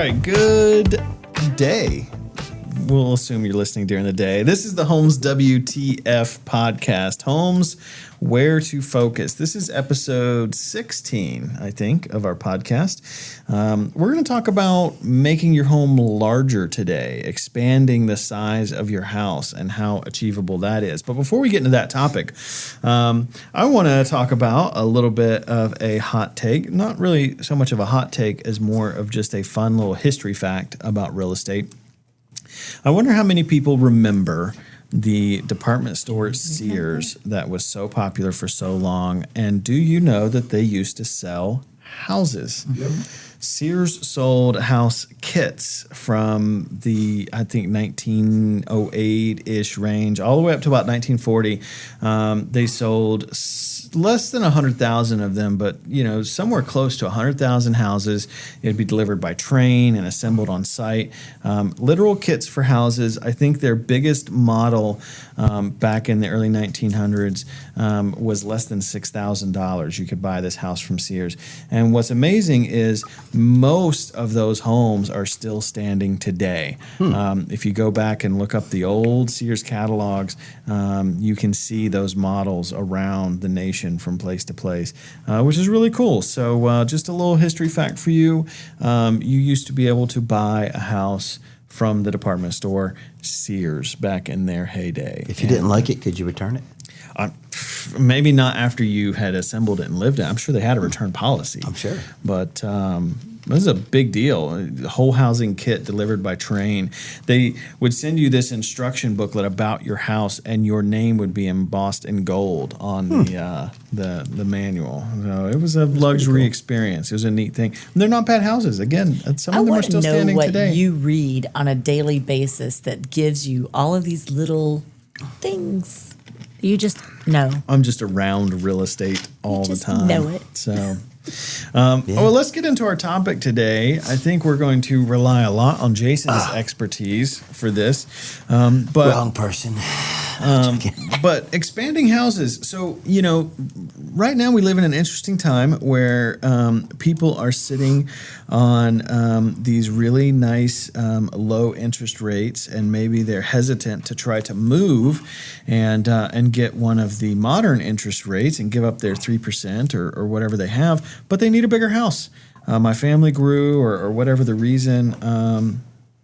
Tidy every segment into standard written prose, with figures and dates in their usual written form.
right, good day. We'll assume you're listening during the day. This is the Homes WTF podcast. Homes, where to focus. This is episode 16, I think, of our podcast. We're going to talk about making your home larger today, expanding the size of your house and how achievable that is. But before we get into that topic, I want to talk about a little bit of a hot take. Not really so much of a hot take as more of just a fun little history fact about real estate. I wonder how many people remember the department store at Sears that was so popular for so long. And do you know that they used to sell houses? Yep. Sears sold house kits from the, I think, 1908-ish range all the way up to about 1940. They sold less than 100,000 of them, but somewhere close to 100,000 houses. It'd be delivered by train and assembled on site. Literal kits for houses. I think their biggest model back in the early 1900s was less than $6,000. You could buy this house from Sears. And what's amazing is most of those homes are still standing today. If you go back and look up the old Sears catalogs, you can see those models around the nation from place to place, which is really cool. So just a little history fact for you. You used to be able to buy a house from the department store Sears back in their heyday. If you didn't like it, could you return it? Maybe not after you had assembled it and lived it. I'm sure they had a return policy. I'm sure. But this is a big deal. The whole housing kit delivered by train. They would send you this instruction booklet about your house, and your name would be embossed in gold on the manual. So it was a luxury experience. It was a neat thing. And they're not bad houses. Again, some of them are still standing today. I want to know what you read on a daily basis that gives you all of these little things. You just know. I'm just around real estate all the time. Know it. So, well, let's get into our topic today. I think we're going to rely a lot on Jason's expertise for this. But wrong person. But expanding houses. So, right now we live in an interesting time where people are sitting on these really nice low interest rates, and maybe they're hesitant to try to move and get one of the modern interest rates and give up their 3% or whatever they have, but they need a bigger house. My family grew or whatever the reason.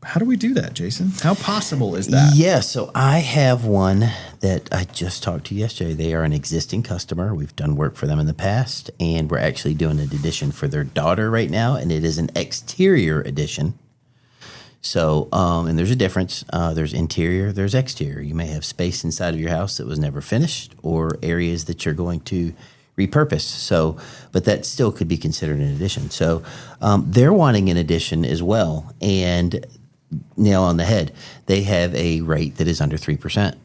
How do we do that, Jason? How possible is that? Yeah, so I have one that I just talked to yesterday. They are an existing customer. We've done work for them in the past, and we're actually doing an addition for their daughter right now, and it is an exterior addition. So, and there's a difference. There's interior, there's exterior. You may have space inside of your house that was never finished or areas that you're going to repurpose. So, but that still could be considered an addition. So they're wanting an addition as well, and nail on the head. They have a rate that is under 3%.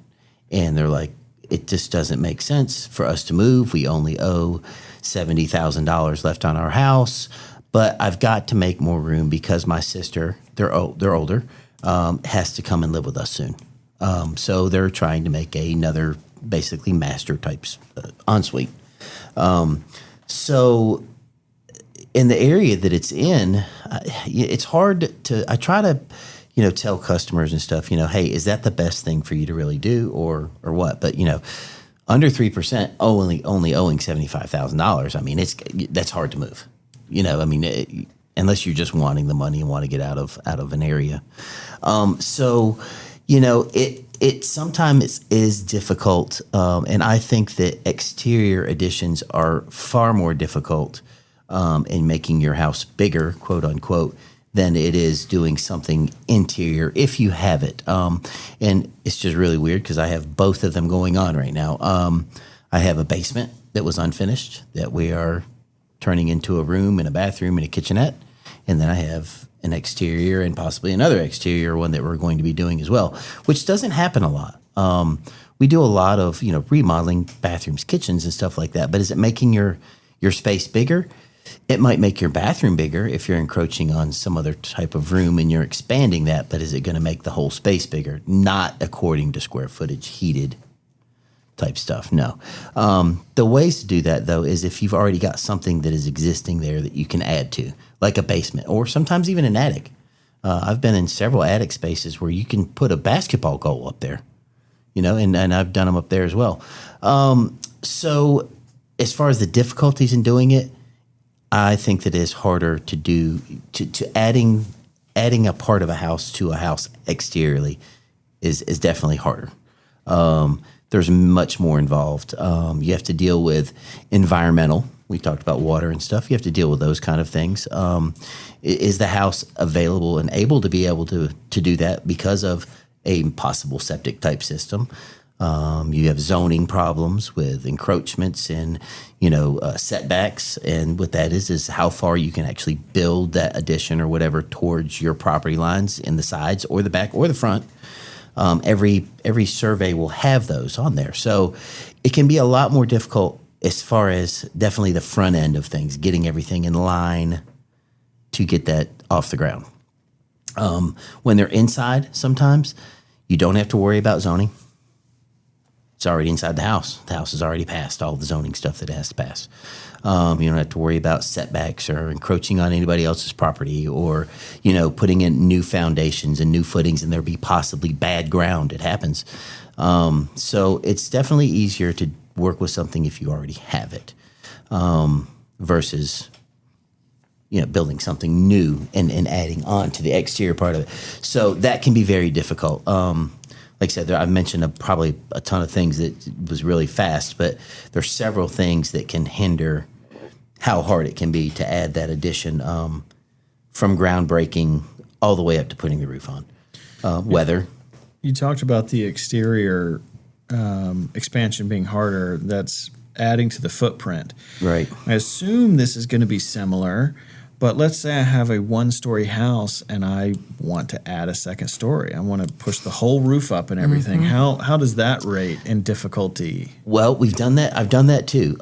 And they're like, it just doesn't make sense for us to move. We only owe $70,000 left on our house, but I've got to make more room because my sister, they're older, has to come and live with us soon. So they're trying to make another basically master types ensuite. So in the area that it's in, it's hard to, I try to, tell customers and stuff, hey, is that the best thing for you to really do or what? But, under 3%, only owing $75,000. I mean, that's hard to move, unless you're just wanting the money and want to get out of an area. So, it sometimes is difficult. And I think that exterior additions are far more difficult in making your house bigger, quote unquote, than it is doing something interior if you have it. And it's just really weird because I have both of them going on right now. I have a basement that was unfinished that we are turning into a room and a bathroom and a kitchenette. And then I have an exterior and possibly another exterior one that we're going to be doing as well, which doesn't happen a lot. We do a lot of, remodeling bathrooms, kitchens and stuff like that. But is it making your space bigger? It might make your bathroom bigger if you're encroaching on some other type of room and you're expanding that, but is it going to make the whole space bigger? Not according to square footage, heated type stuff, no. The ways to do that, though, is if you've already got something that is existing there that you can add to, like a basement or sometimes even an attic. I've been in several attic spaces where you can put a basketball goal up there, and I've done them up there as well. So as far as the difficulties in doing it, I think that it's harder to do to adding a part of a house to a house exteriorly is definitely harder. There's much more involved. You have to deal with environmental. We talked about water and stuff. You have to deal with those kind of things. Is the house available and able to do that because of a possible septic type system? You have zoning problems with encroachments and, setbacks. And what that is how far you can actually build that addition or whatever towards your property lines in the sides or the back or the front. Every survey will have those on there. So it can be a lot more difficult as far as definitely the front end of things, getting everything in line to get that off the ground. When they're inside, sometimes you don't have to worry about zoning. It's already inside the house. The house has already passed all the zoning stuff that it has to pass. You don't have to worry about setbacks or encroaching on anybody else's property or, putting in new foundations and new footings and there be possibly bad ground. It happens. So it's definitely easier to work with something if you already have it versus, building something new and adding on to the exterior part of it. So that can be very difficult. Like I said, I mentioned probably a ton of things that was really fast, but there's several things that can hinder how hard it can be to add that addition from groundbreaking all the way up to putting the roof on. Weather. You talked about the exterior expansion being harder. That's adding to the footprint. Right. I assume this is going to be similar. But let's say I have a one-story house and I want to add a second story. I want to push the whole roof up and everything. How does that rate in difficulty? Well, we've done that. I've done that too.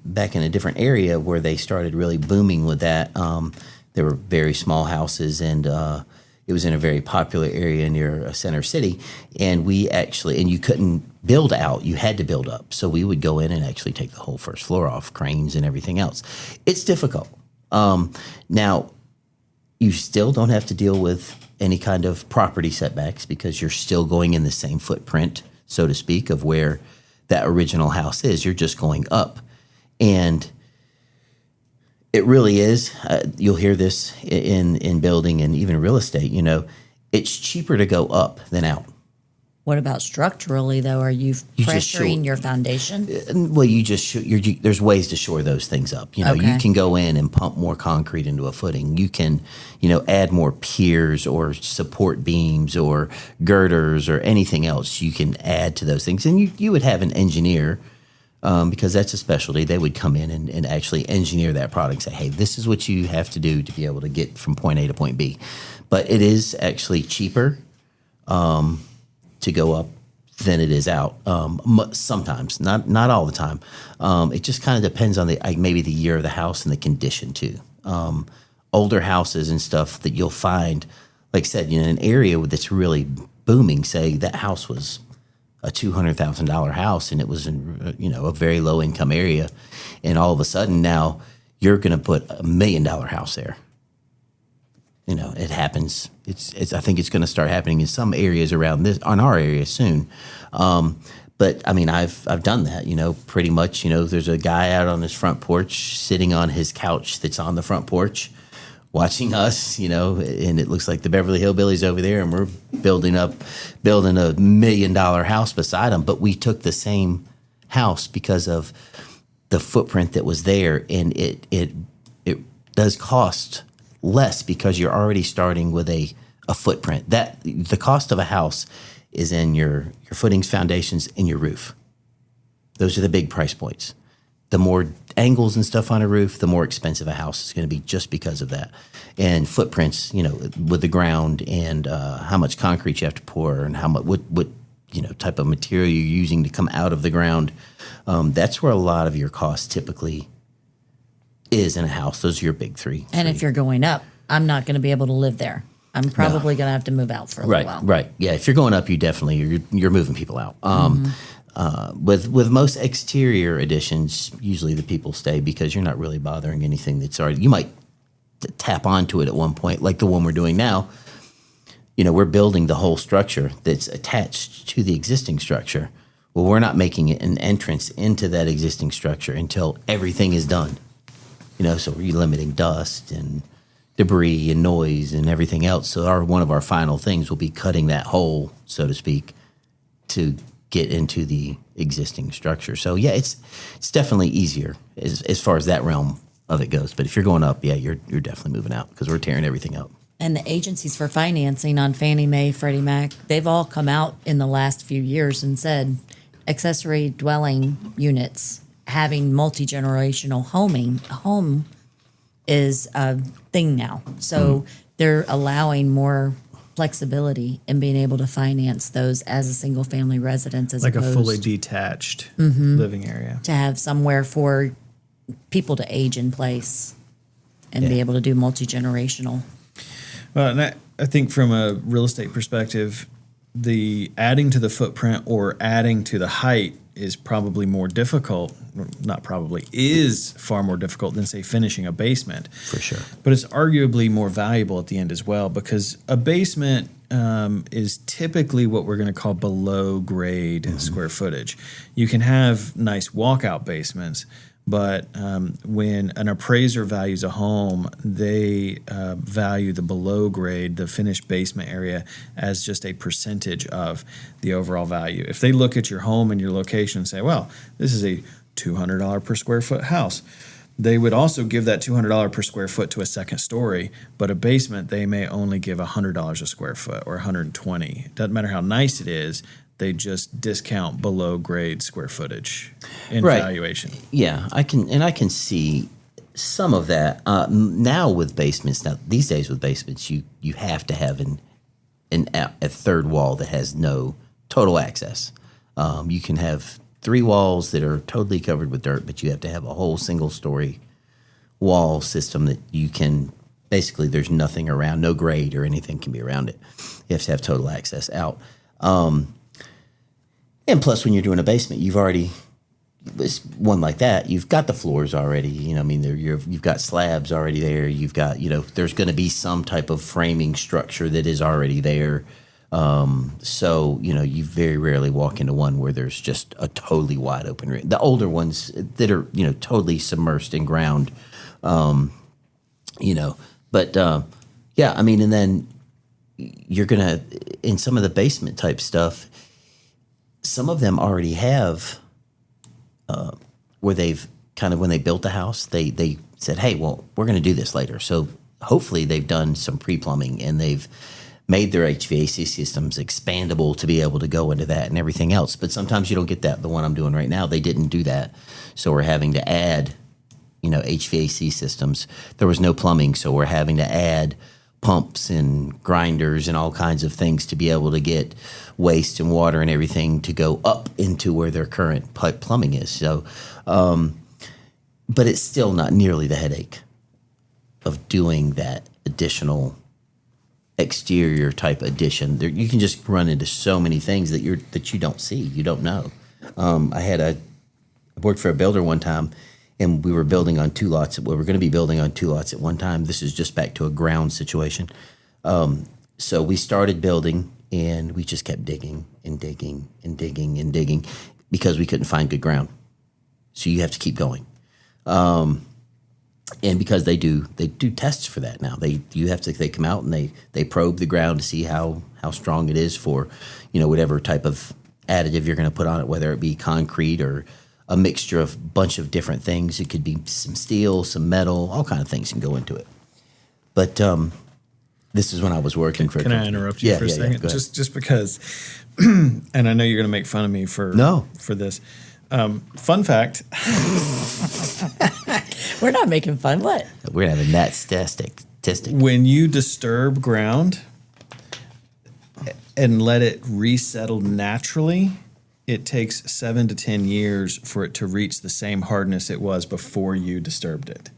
Back in a different area where they started really booming with that, there were very small houses and it was in a very popular area near a center city. And you couldn't build out, you had to build up. So we would go in and actually take the whole first floor off, cranes and everything else. It's difficult. Now, you still don't have to deal with any kind of property setbacks because you're still going in the same footprint, so to speak, of where that original house is. You're just going up. And it really is, you'll hear this in building and even real estate, it's cheaper to go up than out. What about structurally, though? Are you pressuring your foundation? Well, there's ways to shore those things up. You can go in and pump more concrete into a footing. You can, add more piers or support beams or girders or anything else you can add to those things. And you would have an engineer, because that's a specialty. They would come in and actually engineer that product and say, hey, this is what you have to do to be able to get from point A to point B. But it is actually cheaper to go up than it is out. Sometimes, not all the time. It just kind of depends on maybe the year of the house and the condition too. Older houses and stuff that you'll find, like I said, in an area that's really booming. Say that house was a $200,000 house and it was in a very low income area, and all of a sudden now you're going to put $1 million house there. It happens. I think it's going to start happening in some areas around on our area soon. But I mean, I've done that, pretty much, there's a guy out on his front porch sitting on his couch that's on the front porch watching us, and it looks like the Beverly Hillbillies over there, and we're building a $1 million house beside them. But we took the same house because of the footprint that was there, and it does cost less because you're already starting with a footprint. That the cost of a house is in your footings, foundations, and your roof. Those are the big price points. The more angles and stuff on a roof, the more expensive a house is going to be just because of that. And footprints, with the ground and how much concrete you have to pour and what type of material you're using to come out of the ground. That's where a lot of your costs typically is in a house. Those are your big three. And if you're going up, I'm not going to be able to live there. I'm probably going to have to move out for a little while. Right. Yeah. If you're going up, you're moving people out. With most exterior additions, usually the people stay because you're not really bothering anything that's already. You might tap onto it at one point, like the one we're doing now. We're building the whole structure that's attached to the existing structure. Well, we're not making it an entrance into that existing structure until everything is done. So we're limiting dust and debris and noise and everything else. So one of our final things will be cutting that hole, so to speak, to get into the existing structure. So yeah, it's definitely easier as far as that realm of it goes. But if you're going up, yeah, you're definitely moving out because we're tearing everything up. And the agencies for financing on Fannie Mae, Freddie Mac, they've all come out in the last few years and said accessory dwelling units having multi-generational home is a thing now. So they're allowing more flexibility in being able to finance those as a single family residence as like a opposed fully detached living area. to have somewhere for people to age in place and be able to do multi-generational. Well, and I think from a real estate perspective, the adding to the footprint or adding to the height is probably more difficult. Not probably, is far more difficult than, say, finishing a basement. For sure. But it's arguably more valuable at the end as well, because a basement is typically what we're going to call below grade square footage. You can have nice walkout basements, but when an appraiser values a home, they value the below grade, the finished basement area, as just a percentage of the overall value. If they look at your home and your location and say, well, this is a $200 per square foot house, they would also give that $200 per square foot to a second story, but a basement, they may only give $100 a square foot or $120. It doesn't matter how nice it is. They just discount below grade square footage in valuation. Yeah, I can see some of that now with basements. Now these days with basements, you have to have a third wall that has no total access. You can have 3 walls that are totally covered with dirt, but you have to have a whole single story wall system that you can basically, there's nothing around, no grade or anything can be around it. You have to have total access out. And plus, when you're doing a basement, you've already, one like that, you've got the floors already. You've got slabs already there. You've got, there's going to be some type of framing structure that is already there. So, you very rarely walk into one where there's just a totally wide open room. The older ones that are, totally submersed in ground, but, yeah, and then you're going to, in some of the basement type stuff, some of them already have where they've kind of, when they built the house, they said, hey, well, we're going to do this later. So hopefully they've done some pre-plumbing and they've made their HVAC systems expandable to be able to go into that and everything else. But sometimes you don't get that. The one I'm doing right now, they didn't do that. So we're having to add, HVAC systems. There was no plumbing, so we're having to add pumps and grinders and all kinds of things to be able to get waste and water and everything to go up into where their current pipe plumbing is. So, but it's still not nearly the headache of doing that additional exterior type addition. You can just run into so many things that you don't see, you don't know. I worked for a builder one time, and we were building on 2 lots. We were going to be building on 2 lots at one time. This is just back to a ground situation. So we started building, and we just kept digging and digging and digging and digging because we couldn't find good ground. So you have to keep going. And because they do tests for that now. They come out and they probe the ground to see how strong it is for, whatever type of additive you're going to put on it, whether it be concrete or a mixture of a bunch of different things. It could be some steel, some metal, all kind of things can go into it. But this is when I was working for. Can I interrupt you for a second? Yeah, just because, and I know you're going to make fun of me for this. Fun fact. We're not making fun. What? We're having that statistic. When you disturb ground and let it resettle naturally, it takes 7 to 10 years for it to reach the same hardness it was before you disturbed it.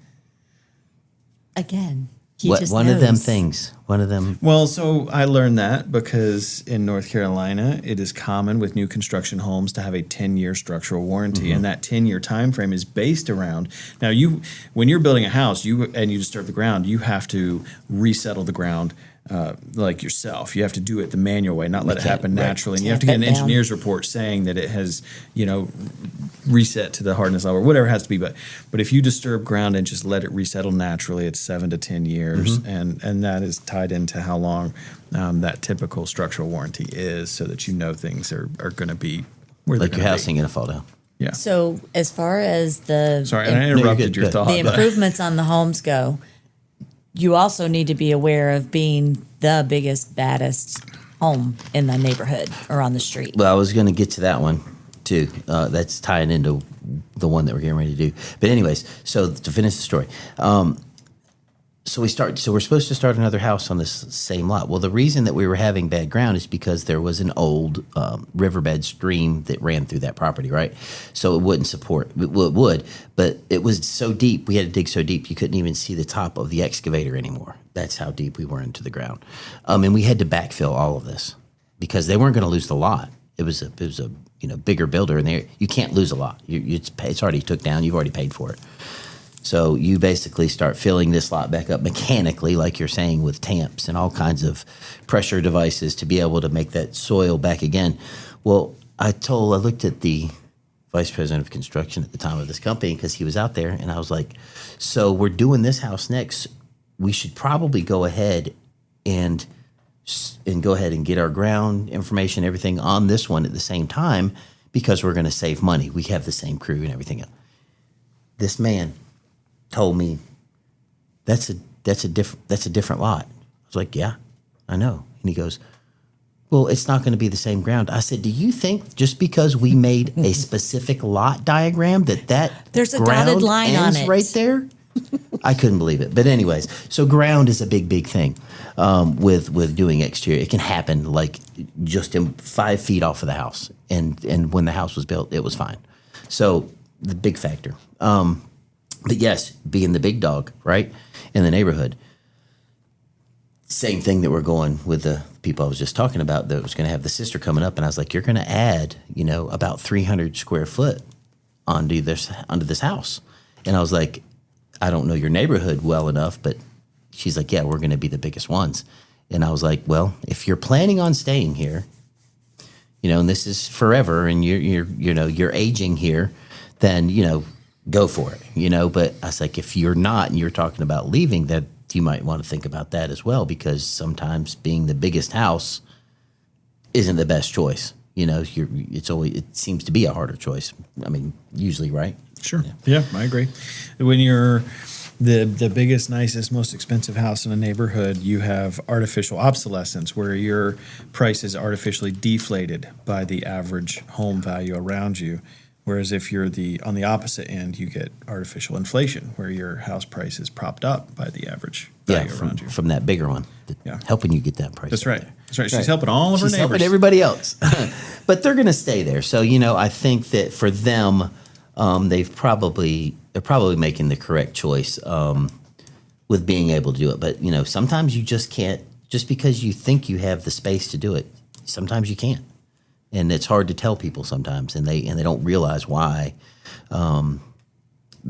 Again. He just one of them knows. things. One of them. Well, so I learned that because in North Carolina, it is common with new construction homes to have a 10-year structural warranty, and that 10-year time frame is based around. Now, when you're building a house, you disturb the ground, you have to resettle the ground. Like yourself, you have to do it the manual way, not let it happen naturally. And you have to get an Tamp it down. engineer's report saying that it has, reset to the hardness level, or whatever it has to be. But if you disturb ground and just let it resettle naturally, it's 7 to 10 years, and that is tied into how long that typical structural warranty is, so that things are going to be where Like they're your gonna house be. ain't going to fall down. Yeah. So as far as the Sorry, I interrupted you're your good. thought. the but- improvements on the homes go, you also need to be aware of being the biggest, baddest home in the neighborhood or on the street. Well, I was going to get to that one too. That's tying into the one that we're getting ready to do. But anyways, so to finish the story, so we're supposed to start another house on this same lot. Well, the reason that we were having bad ground is because there was an old riverbed stream that ran through that property, right? So it wouldn't support. Well, it would, but it was so deep. We had to dig so deep you couldn't even see the top of the excavator anymore. That's how deep we were into the ground, and we had to backfill all of this because they weren't going to lose the lot. It was a bigger builder, and you can't lose a lot. It's already took down. You've already paid for it. So you basically start filling this lot back up mechanically, like you're saying, with tamps and all kinds of pressure devices to be able to make that soil back again. Well, I looked at the vice president of construction at the time of this company because he was out there, and I was like, so we're doing this house next. We should probably go ahead and get our ground information, everything on this one at the same time because we're going to save money. We have the same crew and everything else. This man told me that's a different lot. I was like, yeah, I know. And he goes, well, it's not going to be the same ground. I said, do you think just because we made a specific lot diagram that There's a ground dotted line on ends it. right there? I couldn't believe it. But anyways, so ground is a big thing with doing exterior. It can happen like just 5 feet off of the house. And when the house was built, it was fine. So the big factor. But yes, being the big dog, right, in the neighborhood. Same thing that we're going with the people I was just talking about that was going to have the sister coming up. And I was like, you're going to add, about 300 square foot onto this house. And I was like, I don't know your neighborhood well enough, but she's like, yeah, we're going to be the biggest ones. And I was like, well, if you're planning on staying here, and this is forever and you're aging here, then, go for it, but I was like, if you're not and you're talking about leaving, that you might want to think about that as well, because sometimes being the biggest house isn't the best choice. It seems to be a harder choice. I mean, usually, right? Sure. Yeah, I agree. When you're the biggest, nicest, most expensive house in a neighborhood, you have artificial obsolescence where your price is artificially deflated by the average home value around you. Whereas if you're on the opposite end, you get artificial inflation, where your house price is propped up by the average value around you. From that bigger one, helping you get that price. That's up right. there. That's right. She's helping all of her She's neighbors. helping everybody else, but they're going to stay there. So I think that for them, they're probably making the correct choice with being able to do it. But sometimes you just can't. Just because you think you have the space to do it, sometimes you can't. And it's hard to tell people sometimes, and they don't realize why.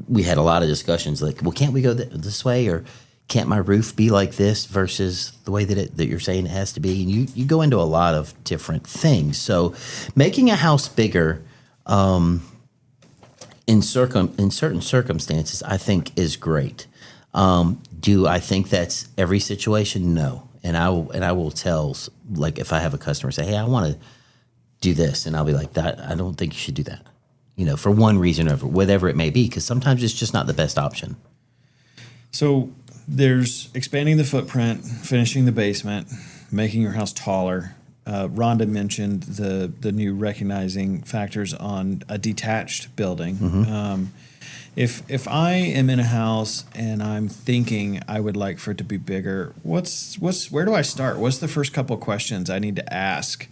We had a lot of discussions like, well, can't we go this way, or can't my roof be like this versus the way that you're saying it has to be? And you go into a lot of different things. So making a house bigger in certain circumstances, I think is great. Do I think that's every situation? No. And I will tell, like, if I have a customer say, hey, I want to do this, and I'll be like, that I don't think you should do that, for one reason or whatever it may be, because sometimes it's just not the best option. So there's expanding the footprint, finishing the basement, making your house taller. Rhonda mentioned the new recognizing factors on a detached building. Mm-hmm. If I am in a house and I'm thinking I would like for it to be bigger, where do I start? What's the first couple of questions I need to ask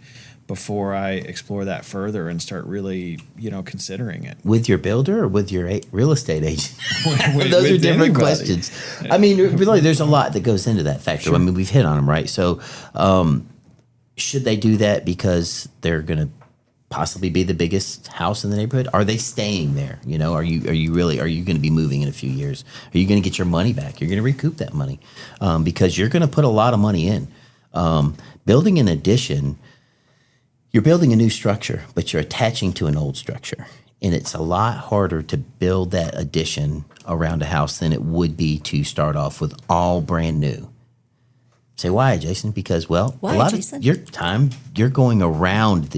before I explore that further and start really, considering it. With your builder or with your real estate agent? With Those are different anybody. questions. I mean, really, there's a lot that goes into that factor. Sure. I mean, we've hit on them, right? So, should they do that because they're going to possibly be the biggest house in the neighborhood? Are they staying there? Are you going to be moving in a few years? Are you going to get your money back? You're going to recoup that money because you're going to put a lot of money in. Building an addition, you're building a new structure, but you're attaching to an old structure. And it's a lot harder to build that addition around a house than it would be to start off with all brand new. Say, why, Jason? Because, a lot of your time, you're going around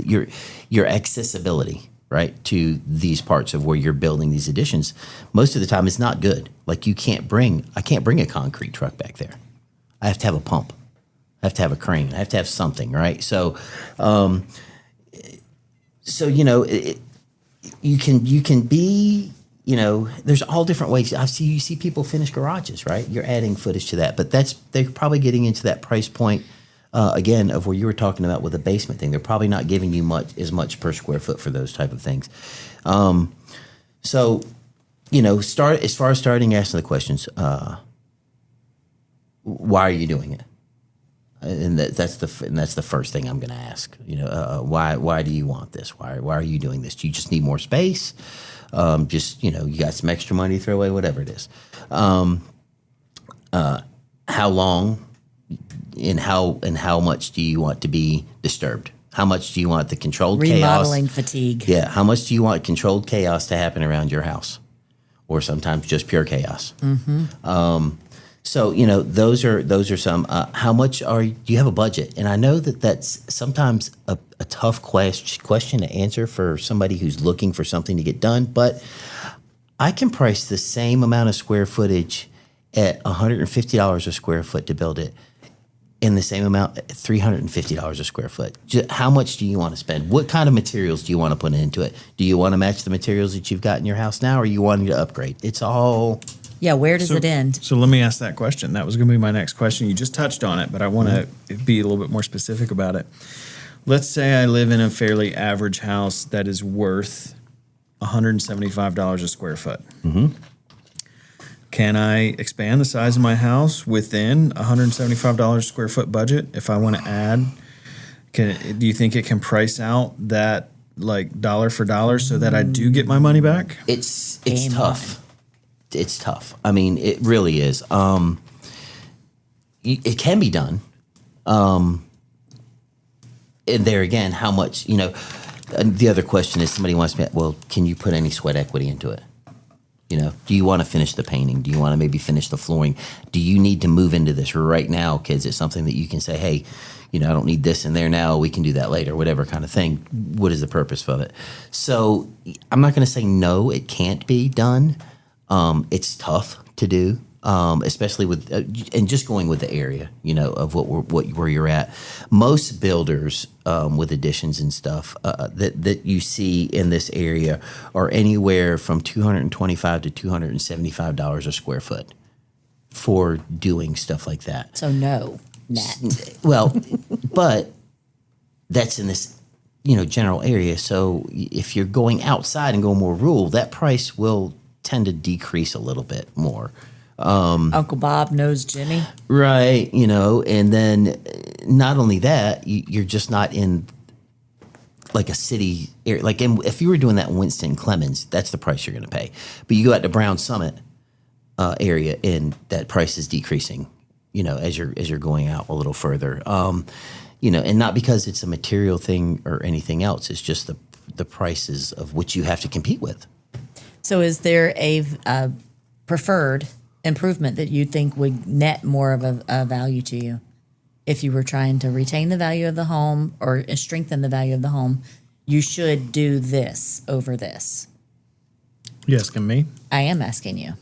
your accessibility, right, to these parts of where you're building these additions. Most of the time, it's not good. Like I can't bring a concrete truck back there. I have to have a pump. I have to have a crane. I have to have something, right? So, you can be, there's all different ways. You see people finish garages, right? You're adding footage to that, but they're probably getting into that price point again of where you were talking about with the basement thing. They're probably not giving you as much per square foot for those type of things. Start as far as starting asking the questions. Why are you doing it? And that's the first thing I'm going to ask. Why do you want this? Why are you doing this? Do you just need more space? You got some extra money to throw away, whatever it is. How long and how much do you want to be disturbed? How much do you want the controlled remodeling chaos? fatigue. Yeah. How much do you want controlled chaos to happen around your house, or sometimes just pure chaos? Mm-hmm. So, those are some. How much do you have a budget? And I know that's sometimes a tough question to answer for somebody who's looking for something to get done. But I can price the same amount of square footage at $150 a square foot to build it, in the same amount at $350 a square foot. How much do you want to spend? What kind of materials do you want to put into it? Do you want to match the materials that you've got in your house now, or are you wanting to upgrade? It's all... Yeah, where does it end? So let me ask that question. That was going to be my next question. You just touched on it, but I want to be a little bit more specific about it. Let's say I live in a fairly average house that is worth $175 a square foot. Mm-hmm. Can I expand the size of my house within $175 a square foot budget if I want to add? Do you think it can price out that like dollar for dollar so that I do get my money back? It's tough. It's tough. I mean, it really is. It can be done. And there again, how much, the other question is somebody wants me, can you put any sweat equity into it? Do you want to finish the painting? Do you want to maybe finish the flooring? Do you need to move into this right now, kids? It's something that you can say, hey, I don't need this in there now. We can do that later, whatever kind of thing. What is the purpose of it? So I'm not going to say no, it can't be done. It's tough to do, especially with and just going with the area, of where you're at. Most builders with additions and stuff that you see in this area are anywhere from $225 to $275 a square foot for doing stuff like that. So no, net. Well, but that's in this general area. So if you're going outside and going more rural, that price will tend to decrease a little bit more. Uncle Bob knows Jimmy. Right, and then not only that, you're just not in like a city area. Like if you were doing that in Winston Clemens, that's the price you're going to pay. But you go out to Brown Summit area, and that price is decreasing, as you're going out a little further. And not because it's a material thing or anything else. It's just the prices of which you have to compete with. So is there a preferred improvement that you think would net more of a value to you? If you were trying to retain the value of the home or strengthen the value of the home, you should do this over this. You asking me? I am asking you.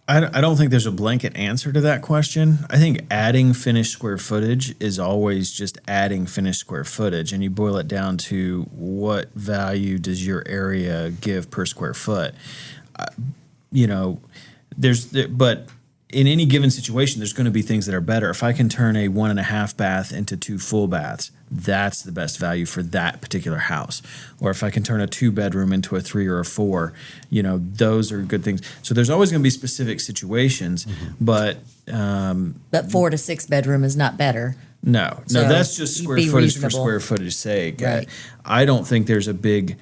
I don't think there's a blanket answer to that question. I think adding finished square footage is always just adding finished square footage, and you boil it down to what value does your area give per square foot. But in any given situation, there's going to be things that are better. If I can turn a 1.5 bath into 2 full baths, that's the best value for that particular house. Or if I can turn a 2-bedroom into a 3 or a 4, those are good things. So there's always going to be specific situations, but 4 to 6 bedroom is not better. No, So that's just square be footage for reasonable. square footage sake. Right. I don't think there's a big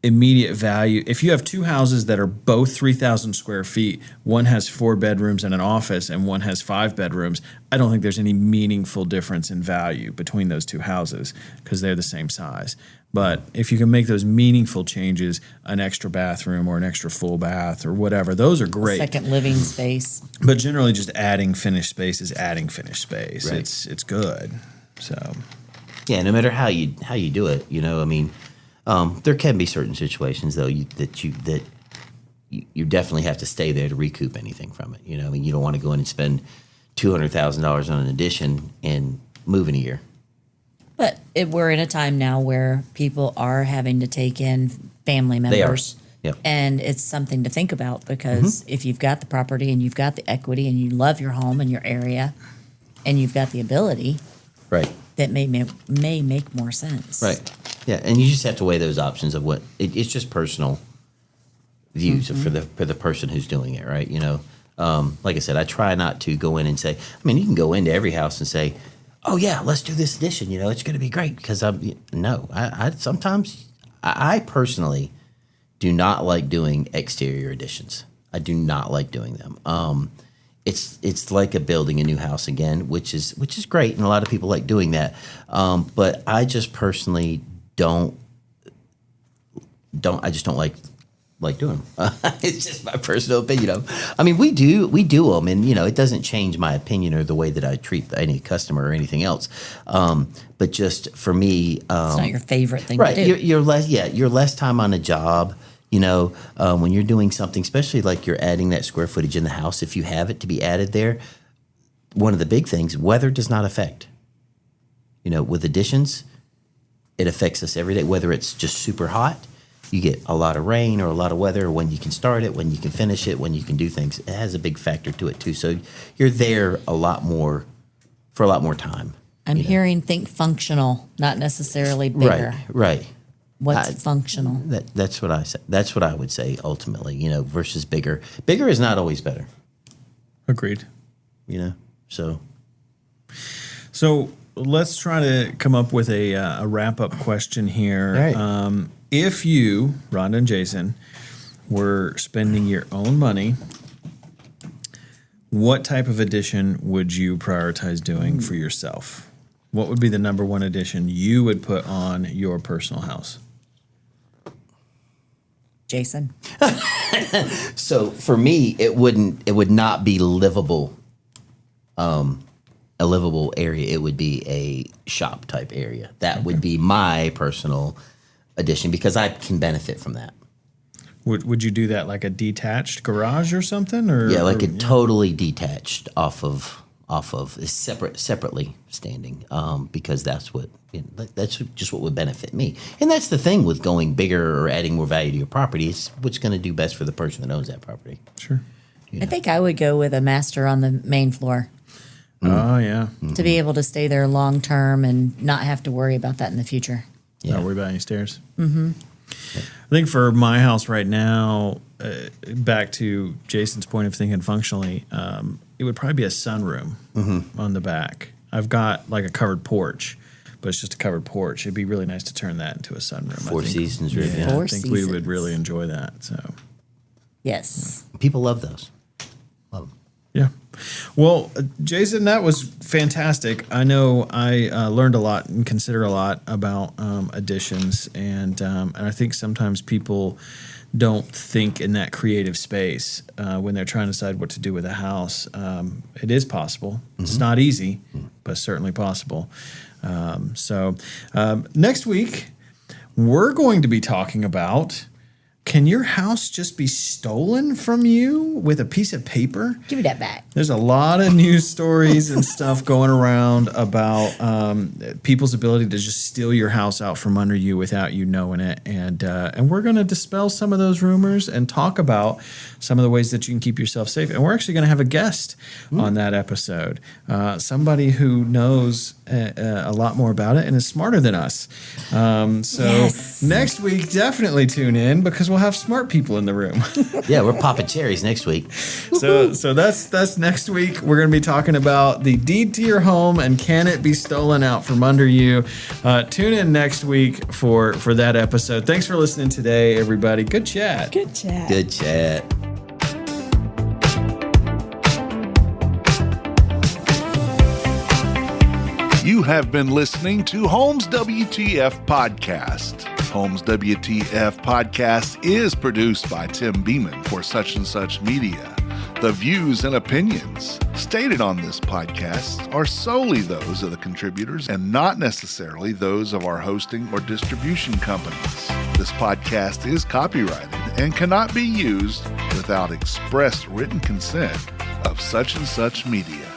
immediate value. If you have 2 houses that are both 3,000 square feet, one has 4 bedrooms and an office and one has 5 bedrooms, I don't think there's any meaningful difference in value between those 2 houses because they're the same size. But if you can make those meaningful changes, an extra bathroom or an extra full bath or whatever, those are great. Second living space. But generally just adding finished space is adding finished space. Right. It's good. So Yeah, no matter how you do it, there can be certain situations though that you definitely have to stay there to recoup anything from it. You don't want to go in and spend $200,000 on an addition and move in a year. But we're in a time now where people are having to take in family They are. members. Yep. And it's something to think about because if you've got the property and you've got the equity and you love your home and your area and you've got the ability, Right. that may make more sense. Right. Yeah, and you just have to weigh those options of what it's just personal views for the person who's doing it, right? Like I said, I try not to go in and say. I mean, you can go into every house and say, "Oh yeah, let's do this addition. It's going to be great." Because I sometimes I personally do not like doing exterior additions. I do not like doing them. It's like building a new house again, which is great, and a lot of people like doing that. But I just personally don't like doing them. It's just my personal opinion. I mean, we do them, and it doesn't change my opinion or the way that I treat any customer or anything else. But just for me, It's not your favorite thing right, to do. you're less time on a job. When you're doing something, especially like you're adding that square footage in the house, if you have it to be added there, one of the big things, weather does not affect. With additions, it affects us every day, whether it's just super hot, you get a lot of rain or a lot of weather, or when you can start it, when you can finish it, when you can do things. It has a big factor to it too. So you're there for a lot more time. I'm hearing think functional, not necessarily bigger. Right. What's functional? That's what I say. That's what I would say ultimately, versus bigger. Bigger is not always better, agreed. So let's try to come up with a wrap-up question here. All right. If you, Rhonda and Jason, were spending your own money, what type of addition would you prioritize doing for yourself? What would be the number one addition you would put on your personal house? Jason? So for me, it would not be livable, a livable area. It would be a shop type area. That would be my personal addition because I can benefit from that. Would you do that like a detached garage or something? Or Yeah, like or, it totally detached off of separately standing, because that's just what would benefit me. And that's the thing with going bigger or adding more value to your property. It's what's going to do best for the person that owns that property. Sure. I think I would go with a master on the main floor Oh yeah. to be able to stay there long term and not have to worry about that in the future. Yeah. Not worry about any stairs. Mm-hmm. I think for my house right now, back to Jason's point of thinking functionally, it would probably be a sunroom on the back. I've got like a covered porch, but it's just a covered porch. It'd be really nice to turn that into a sunroom. Four seasons, right? Yeah, Four I think we seasons. would really enjoy that. So Yes. People love those. Love them. yeah. Well, Jason, that was fantastic. I know I learned a lot and consider a lot about additions, and I think sometimes people don't think in that creative space when they're trying to decide what to do with a house. It is possible. It's not easy, but certainly possible. So next week, we're going to be talking about Can your house just be stolen from you with a piece of paper? Give me that back. There's a lot of news stories and stuff going around about people's ability to just steal your house out from under you without you knowing it. And we're going to dispel some of those rumors and talk about some of the ways that you can keep yourself safe. And we're actually going to have a guest on that episode, somebody who knows a lot more about it and is smarter than us. Next week, definitely tune in because we'll have smart people in the room. Yeah, we're popping cherries next week. So that's next week. We're going to be talking about the deed to your home and can it be stolen out from under you. Tune in next week for that episode. Thanks for listening today, everybody. Good chat. Good chat. Good chat. You have been listening to Homes WTF Podcast. Homes WTF Podcast is produced by Tim Beeman for Such and Such Media. The views and opinions stated on this podcast are solely those of the contributors and not necessarily those of our hosting or distribution companies. This podcast is copyrighted and cannot be used without express written consent of Such and Such Media.